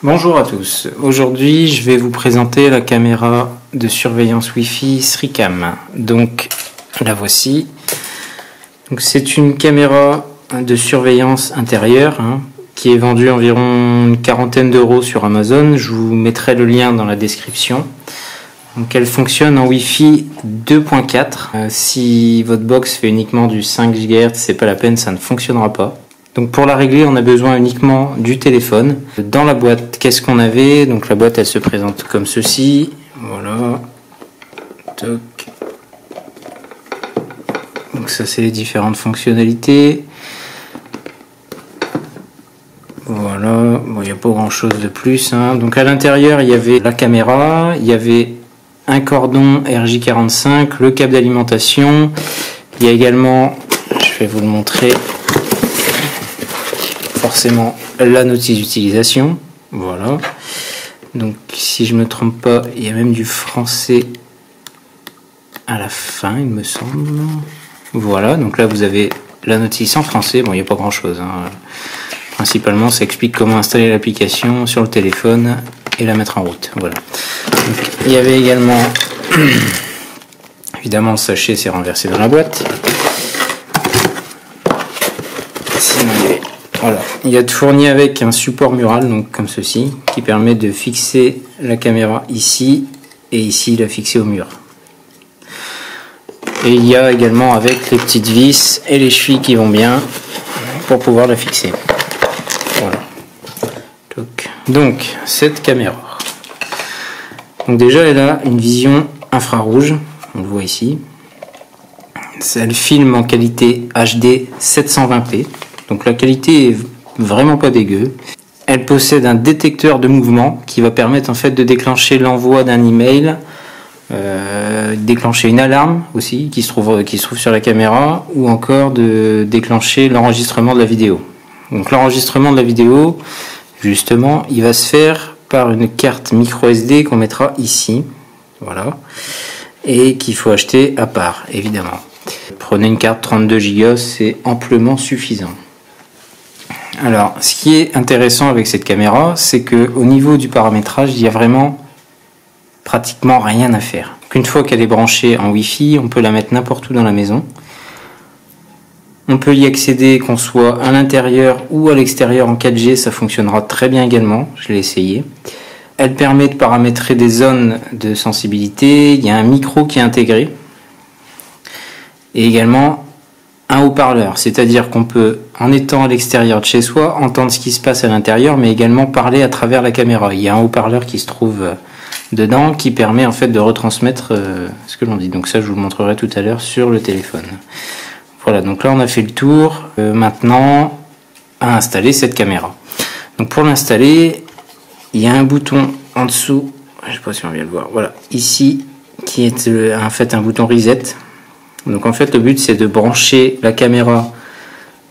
Bonjour à tous, aujourd'hui je vais vous présenter la caméra de surveillance Wi-Fi SriCam. Donc la voici. Donc, c'est une caméra de surveillance intérieure qui est vendue environ une quarantaine d'euros sur Amazon. Je vous mettrai le lien dans la description. Donc elle fonctionne en Wi-Fi 2.4. Si votre box fait uniquement du 5 GHz, c'est pas la peine, ça ne fonctionnera pas. Donc pour la régler, on a besoin uniquement du téléphone. Dans la boîte, qu'est-ce qu'on avait? Donc la boîte, elle se présente comme ceci. Voilà. Toc. Donc ça, c'est les différentes fonctionnalités. Voilà. Bon, il n'y a pas grand-chose de plus. Donc à l'intérieur, il y avait la caméra, il y avait un cordon RJ45, le câble d'alimentation. Il y a également, je vais vous le montrer, forcément la notice d'utilisation. Voilà. Donc si je me trompe pas, il y a même du français à la fin, il me semble. Voilà, donc là vous avez la notice en français. Bon, il n'y a pas grand chose. Principalement, ça explique comment installer l'application sur le téléphone et la mettre en route. Voilà. Donc, il y avait également, évidemment, le sachet s'est renversé dans la boîte. Voilà. Il y a fourni avec un support mural, donc comme ceci, qui permet de fixer la caméra ici et ici la fixer au mur. Et il y a également avec les petites vis et les chevilles qui vont bien pour pouvoir la fixer. Voilà. Donc cette caméra. Donc déjà elle a une vision infrarouge, on le voit ici. Elle filme en qualité HD 720p. Donc la qualité est vraiment pas dégueu. Elle possède un détecteur de mouvement qui va permettre en fait de déclencher l'envoi d'un email, déclencher une alarme aussi qui se trouve sur la caméra, ou encore de déclencher l'enregistrement de la vidéo. Donc l'enregistrement de la vidéo, justement, il va se faire par une carte micro SD qu'on mettra ici, voilà, et qu'il faut acheter à part, évidemment. Prenez une carte 32 Go, c'est amplement suffisant. Alors, ce qui est intéressant avec cette caméra, c'est que au niveau du paramétrage, il y a vraiment pratiquement rien à faire. Une fois qu'elle est branchée en Wi-Fi, on peut la mettre n'importe où dans la maison. On peut y accéder qu'on soit à l'intérieur ou à l'extérieur en 4G, ça fonctionnera très bien également, je l'ai essayé. Elle permet de paramétrer des zones de sensibilité, il y a un micro qui est intégré. Et également un haut-parleur, c'est-à-dire qu'on peut, en étant à l'extérieur de chez soi, entendre ce qui se passe à l'intérieur, mais également parler à travers la caméra. Il y a un haut-parleur qui se trouve dedans, qui permet en fait de retransmettre ce que l'on dit. Donc ça, je vous le montrerai tout à l'heure sur le téléphone. Voilà, donc là on a fait le tour. Maintenant, à installer cette caméra. Donc pour l'installer, il y a un bouton en dessous, je ne sais pas si on vient le voir, voilà, ici, qui est en fait un bouton reset. Donc en fait le but c'est de brancher la caméra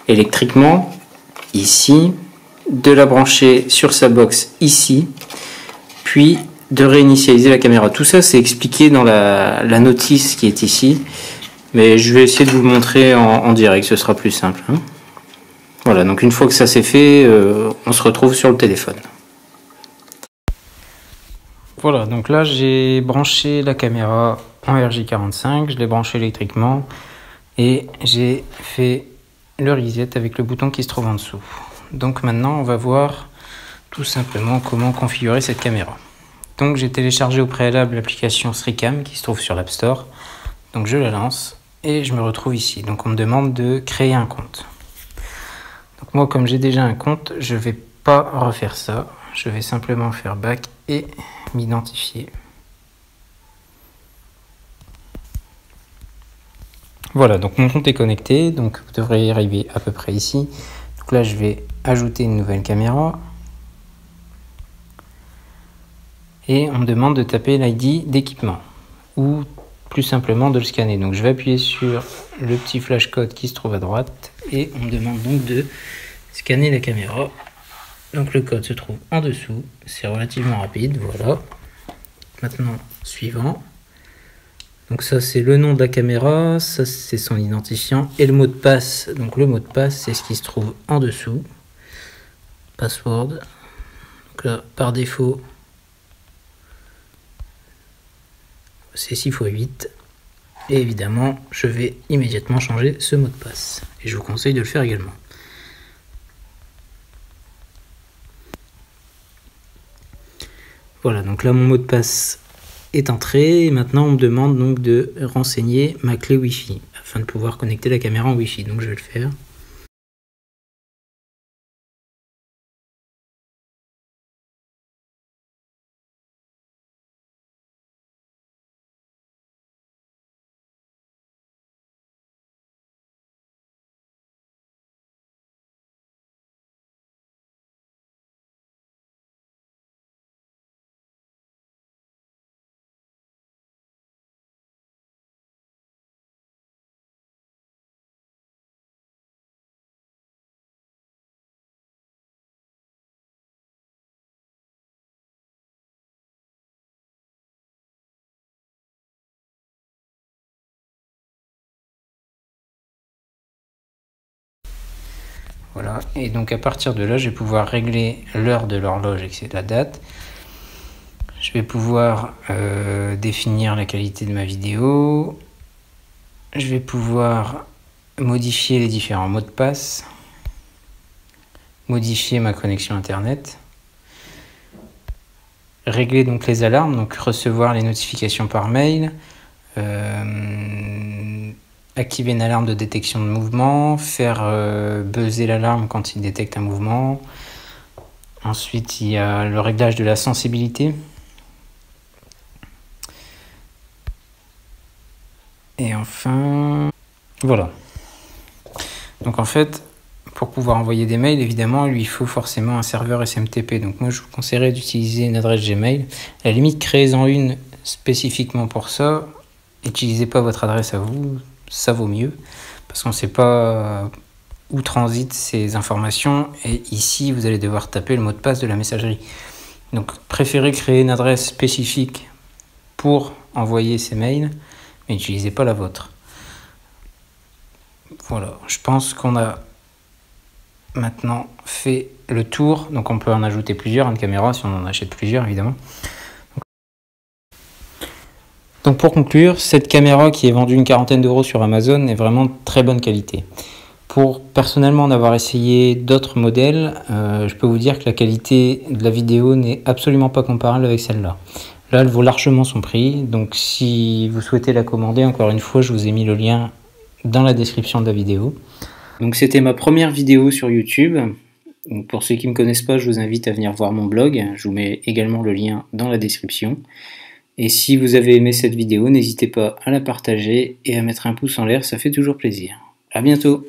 électriquement ici, de la brancher sur sa box ici, puis de réinitialiser la caméra. Tout ça c'est expliqué dans la notice qui est ici. Mais je vais essayer de vous le montrer en direct, ce sera plus simple. Voilà, donc une fois que ça c'est fait, on se retrouve sur le téléphone. Voilà, donc là j'ai branché la caméra en RJ45, je l'ai branché électriquement et j'ai fait le reset avec le bouton qui se trouve en dessous. Donc maintenant on va voir tout simplement comment configurer cette caméra. Donc j'ai téléchargé au préalable l'application SriCam qui se trouve sur l'App Store. Donc je la lance. Et je me retrouve ici. Donc on me demande de créer un compte. Donc moi comme j'ai déjà un compte, je ne vais pas refaire ça. Je vais simplement faire back et m'identifier. Voilà, donc mon compte est connecté. Donc vous devrez y arriver à peu près ici. Donc là je vais ajouter une nouvelle caméra. Et on me demande de taper l'ID d'équipement. Ou plus simplement de le scanner. Donc je vais appuyer sur le petit flash code qui se trouve à droite et on me demande donc de scanner la caméra. Donc le code se trouve en dessous, c'est relativement rapide, voilà. Maintenant suivant. Donc ça c'est le nom de la caméra, ça c'est son identifiant et le mot de passe. Donc le mot de passe c'est ce qui se trouve en dessous. Password. Donc là, par défaut, c'est 6x8. Et évidemment, je vais immédiatement changer ce mot de passe. Et je vous conseille de le faire également. Voilà, donc là mon mot de passe est entré. Et maintenant on me demande donc de renseigner ma clé Wi-Fi afin de pouvoir connecter la caméra en Wi-Fi. Donc je vais le faire. Voilà, et donc à partir de là, je vais pouvoir régler l'heure de l'horloge et que c'est la date. Je vais pouvoir définir la qualité de ma vidéo. Je vais pouvoir modifier les différents mots de passe. Modifier ma connexion internet. Régler donc les alarmes, donc recevoir les notifications par mail. Activer une alarme de détection de mouvement, faire buzzer l'alarme quand il détecte un mouvement. Ensuite, il y a le réglage de la sensibilité. Et enfin, voilà. Donc en fait, pour pouvoir envoyer des mails, évidemment, il faut forcément un serveur SMTP. Donc moi, je vous conseillerais d'utiliser une adresse Gmail. À la limite, créez-en une spécifiquement pour ça. N'utilisez pas votre adresse à vous, ça vaut mieux. Parce qu'on ne sait pas où transitent ces informations. Et ici, vous allez devoir taper le mot de passe de la messagerie. Donc préférez créer une adresse spécifique pour envoyer ces mails, mais n'utilisez pas la vôtre. Voilà, je pense qu'on a maintenant fait le tour. Donc on peut en ajouter plusieurs, une caméra, si on en achète plusieurs évidemment. Donc pour conclure, cette caméra qui est vendue une quarantaine d'euros sur Amazon est vraiment de très bonne qualité. Pour personnellement en avoir essayé d'autres modèles, je peux vous dire que la qualité de la vidéo n'est absolument pas comparable avec celle-là. Là, elle vaut largement son prix, donc si vous souhaitez la commander, encore une fois, je vous ai mis le lien dans la description de la vidéo. Donc c'était ma première vidéo sur YouTube. Donc, pour ceux qui ne me connaissent pas, je vous invite à venir voir mon blog. Je vous mets également le lien dans la description. Et si vous avez aimé cette vidéo, n'hésitez pas à la partager et à mettre un pouce en l'air, ça fait toujours plaisir. À bientôt!